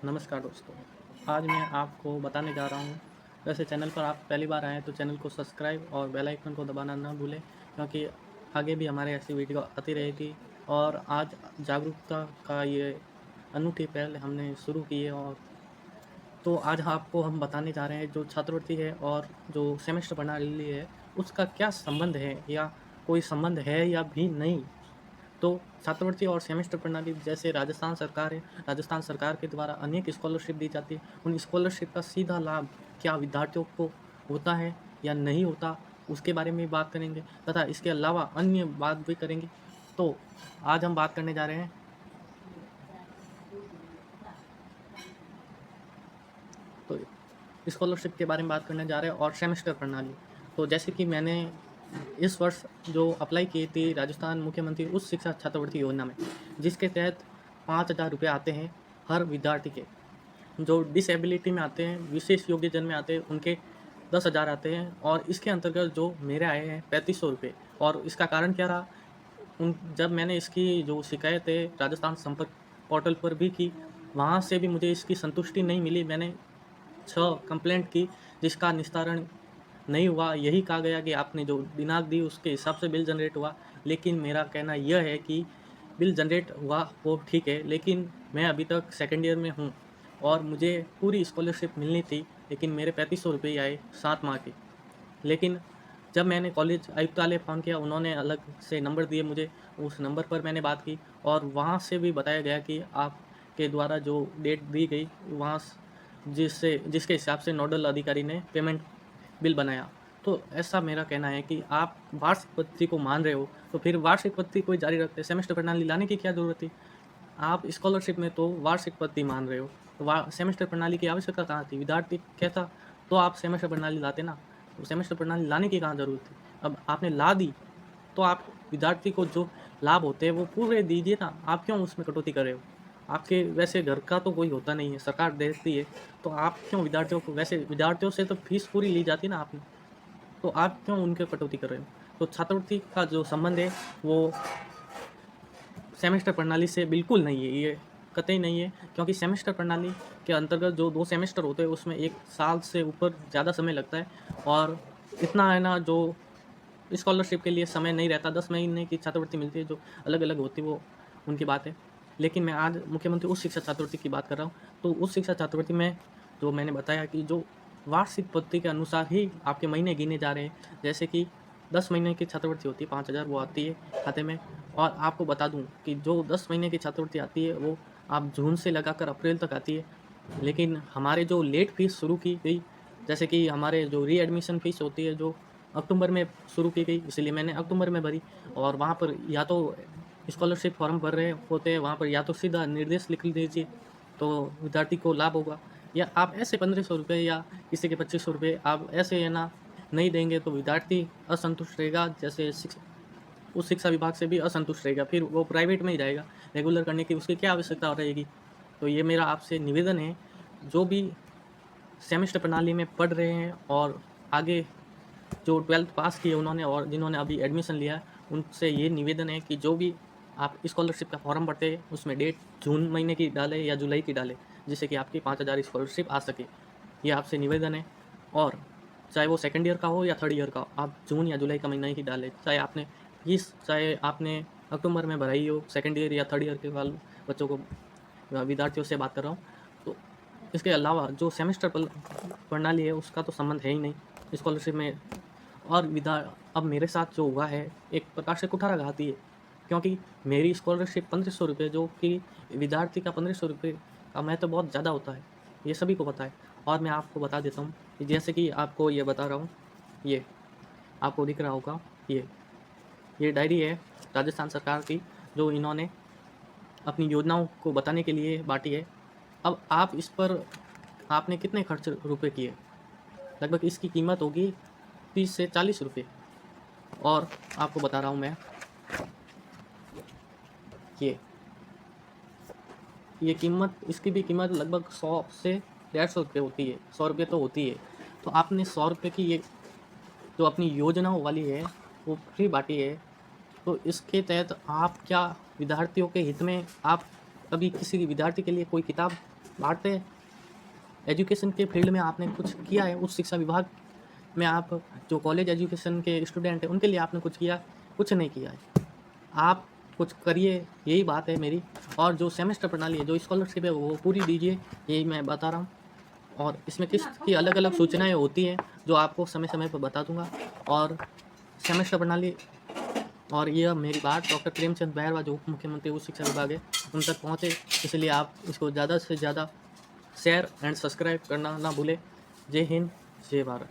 नमस्कार दोस्तों, आज मैं आपको बताने जा रहा हूँ। वैसे चैनल पर आप पहली बार आए हैं तो चैनल को सब्सक्राइब और बेल आइकन को दबाना ना भूलें, क्योंकि आगे भी हमारे ऐसी वीडियो आती रहेगी। और आज जागरूकता का ये अनूठी पहल हमने शुरू की है। और तो आज आपको हम बताने जा रहे हैं जो छात्रवृत्ति है और जो सेमेस्टर प्रणाली है, उसका क्या संबंध है या कोई संबंध है या भी नहीं। तो छात्रवृत्ति और सेमेस्टर प्रणाली जैसे राजस्थान सरकार है, राजस्थान सरकार के द्वारा अनेक स्कॉलरशिप दी जाती है। उन स्कॉलरशिप का सीधा लाभ क्या विद्यार्थियों को होता है या नहीं होता, उसके बारे में बात करेंगे तथा इसके अलावा अन्य बात भी करेंगे। तो आज हम बात करने जा रहे हैं तो स्कॉलरशिप के बारे में बात करने जा रहे हैं और सेमेस्टर प्रणाली। तो जैसे कि मैंने इस वर्ष जो अप्लाई की थी राजस्थान मुख्यमंत्री उच्च शिक्षा छात्रवृत्ति योजना में, जिसके तहत 5,000 रुपये आते हैं हर विद्यार्थी के। जो डिसेबिलिटी में आते हैं, विशेष योग्यजन में आते हैं, उनके 10,000 आते हैं। और इसके अंतर्गत जो मेरे आए हैं 3500 रुपये। और इसका कारण क्या रहा, जब मैंने इसकी जो शिकायत है राजस्थान संपर्क पोर्टल पर भी की, वहाँ से भी मुझे इसकी संतुष्टि नहीं मिली। मैंने 6 कंप्लेंट की, जिसका निस्तारण नहीं हुआ। यही कहा गया कि आपने जो दिनांक दी उसके हिसाब से बिल जनरेट हुआ। लेकिन मेरा कहना यह है कि बिल जनरेट हुआ वो ठीक है, लेकिन मैं अभी तक सेकंड ईयर में हूँ और मुझे पूरी स्कॉलरशिप मिलनी थी, लेकिन मेरे 3500 रुपये ही आए 7 माह के। लेकिन जब मैंने कॉलेज आयुक्तालय फ़ोन किया, उन्होंने अलग से नंबर दिए मुझे, उस नंबर पर मैंने बात की और वहाँ से भी बताया गया कि आपके द्वारा जो डेट दी गई, वहाँ जिसके हिसाब से नोडल अधिकारी ने पेमेंट बिल बनाया। तो ऐसा मेरा कहना है कि आप वार्षिक पद्धति को मान रहे हो, तो फिर वार्षिक पद्धति को ही जारी रखते, सेमेस्टर प्रणाली लाने की क्या ज़रूरत थी? आप स्कॉलरशिप में तो वार्षिक पद्धति मान रहे हो, तो वा सेमेस्टर प्रणाली की आवश्यकता कहाँ थी? विद्यार्थी कहता तो आप सेमेस्टर प्रणाली लाते ना, तो सेमेस्टर प्रणाली लाने की कहाँ ज़रूरत थी? अब आपने ला दी, तो आप विद्यार्थी को जो लाभ होते हैं वो पूरे दीजिए ना, आप क्यों उसमें कटौती कर रहे हो? आपके वैसे घर का तो कोई होता नहीं है, सरकार देती है, तो आप क्यों विद्यार्थियों को, वैसे विद्यार्थियों से तो फीस पूरी ली जाती है ना आपने, तो आप क्यों उनकी कटौती कर रहे हो? तो छात्रवृत्ति का जो संबंध है वो सेमेस्टर प्रणाली से बिल्कुल नहीं है, ये कतई नहीं है। क्योंकि सेमेस्टर प्रणाली के अंतर्गत जो 2 सेमेस्टर होते हैं उसमें 1 साल से ऊपर ज़्यादा समय लगता है। और इतना है ना, जो स्कॉलरशिप के लिए समय नहीं रहता, 10 महीने की छात्रवृत्ति मिलती है जो अलग-अलग होती है, वो उनकी बात है। लेकिन मैं आज मुख्यमंत्री उच्च शिक्षा छात्रवृत्ति की बात कर रहा हूँ। तो उच्च शिक्षा छात्रवृत्ति में जो मैंने बताया कि जो वार्षिक पद्धति के अनुसार ही आपके महीने गिने जा रहे हैं। जैसे कि 10 महीने की छात्रवृत्ति होती है, 5,000 वो आती है खाते में। और आपको बता दूँ कि जो 10 महीने की छात्रवृत्ति आती है वो आप जून से लगाकर अप्रैल तक आती है। लेकिन हमारे जो लेट फ़ीस शुरू की गई, जैसे कि हमारे जो रीएडमिशन फ़ीस होती है जो अक्टूबर में शुरू की गई, इसलिए मैंने अक्टूबर में भरी। और वहाँ पर या तो स्कॉलरशिप फॉर्म भर रहे होते हैं, वहाँ पर या तो सीधा निर्देश लिख दीजिए, तो विद्यार्थी को लाभ होगा। या आप ऐसे 1500 रुपये या किसी के 2500 रुपये आप ऐसे है ना नहीं देंगे, तो विद्यार्थी असंतुष्ट रहेगा। जैसे उस शिक्षा विभाग से भी असंतुष्ट रहेगा, फिर वो प्राइवेट में ही जाएगा। रेगुलर करने की उसकी क्या आवश्यकता रहेगी? तो ये मेरा आपसे निवेदन है, जो भी सेमेस्टर प्रणाली में पढ़ रहे हैं और आगे जो 12th पास किए उन्होंने और जिन्होंने अभी एडमिशन लिया है, उनसे ये निवेदन है कि जो भी आप स्कॉलरशिप का फॉर्म भरते हैं, उसमें डेट जून महीने की डालें या जुलाई की डालें, जिससे कि आपकी 5,000 स्कॉलरशिप आ सके। ये आपसे निवेदन है। और चाहे वो सेकंड ईयर का हो या थर्ड ईयर का हो, आप जून या जुलाई का महीना ही डालें। चाहे आपने अक्टूबर में भराई हो, सेकंड ईयर या थर्ड ईयर के वाले बच्चों को, विद्यार्थियों से बात कर रहा हूँ। तो इसके अलावा जो सेमेस्टर प्रणाली है उसका तो संबंध है ही नहीं स्कॉलरशिप में। और अब मेरे साथ जो हुआ है, एक प्रकार से कुठाराघात ही है। क्योंकि मेरी स्कॉलरशिप 1500 रुपये, जो कि विद्यार्थी का 1500 रुपये का महत्व तो बहुत ज़्यादा होता है, ये सभी को पता है। और मैं आपको बता देता हूँ कि जैसे कि आपको ये बता रहा हूँ, ये आपको दिख रहा होगा, ये डायरी है राजस्थान सरकार की, जो इन्होंने अपनी योजनाओं को बताने के लिए बाँटी है। अब आप इस पर आपने कितने खर्च रुपए किए? लगभग इसकी कीमत होगी 30 से 40 रुपए। और आपको बता रहा हूँ मैं, ये ये कीमत, इसकी भी कीमत लगभग 100 से 150 रुपये होती है, 100 रुपये तो होती है। तो आपने 100 रुपये की ये जो अपनी योजनाओं वाली है, वो फ्री बाँटी है। तो इसके तहत आप क्या विद्यार्थियों के हित में आप कभी किसी विद्यार्थी के लिए कोई किताब बात एजुकेशन के फील्ड में आपने कुछ किया है, उस शिक्षा विभाग में आप जो कॉलेज एजुकेशन के स्टूडेंट हैं, उनके लिए आपने कुछ किया? कुछ नहीं किया है। आप कुछ करिए, यही बात है मेरी। और जो सेमेस्टर प्रणाली है, जो स्कॉलरशिप है, वो पूरी दीजिए, यही मैं बता रहा हूँ। और इसमें किस्त की अलग-अलग सूचनाएँ होती हैं, जो आपको समय-समय पर बता दूँगा। और सेमेस्टर प्रणाली और यह मेरी बात डॉक्टर प्रेमचंद बैरवा, जो उप मुख्यमंत्री उच्च शिक्षा विभाग है, उन तक पहुँचे, इसलिए आप इसको ज़्यादा से ज़्यादा शेयर एंड सब्सक्राइब करना ना भूलें। जय हिंद, जय भारत।